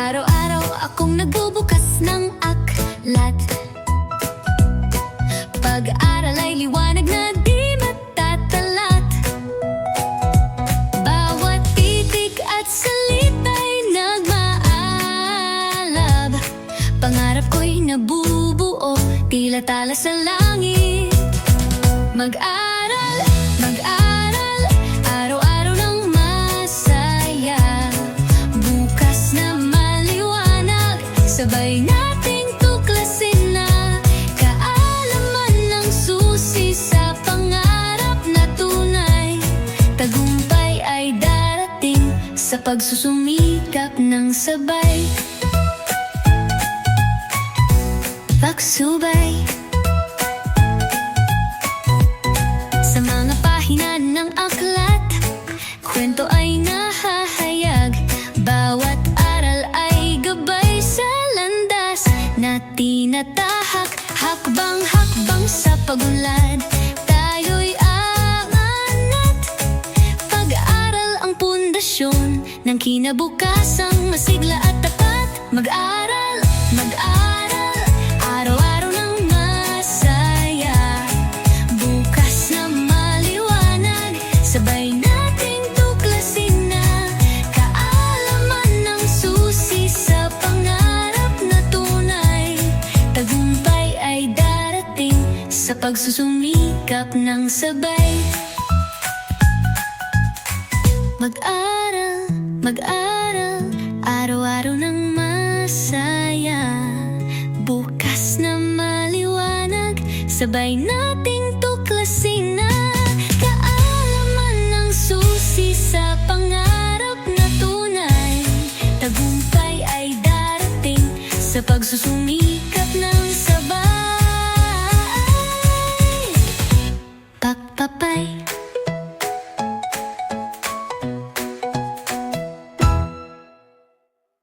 Araw-araw akong nagbubukas ng aklat. Pag-aaral ay liwanag na di matatalat. Bawat titik at salita'y nagmaalab. Pangarap ko'y nabubuo, tila tala sa langit. Mag-aral, mag-aral, araw-araw ng masaya. Bukas na maliwanag, sabay nating tuklasin na. Kaalaman ng susi sa pangarap na tunay. Tagumpay ay darating sa pagsusumikap ng sabay. Pagsubay sa mga pahina ng aklat, kwento ay nahahayag. Bawat aral ay gabay sa landas na tinatahak. Hakbang-hakbang sa pagunlad, tayo'y aangat. Pag-aaral ang pundasyon ng kinabukasang masigla at tapat. Mag-aral, mag-aral, araw-araw ng masaya. Bukas na maliwanag, sabay nating tuklasin na. Kaalaman ng susi sa pangarap na tunay. Tagumpay ay darating sa pagsusumikap ng sabay. Mag-aral, mag-aral, araw-araw ng masaya. Bukas na maliwanag, sabay nating tuklasin na. Kaalaman ng susi sa pangarap na tunay. Tagumpay ay darating sa pagsusumikap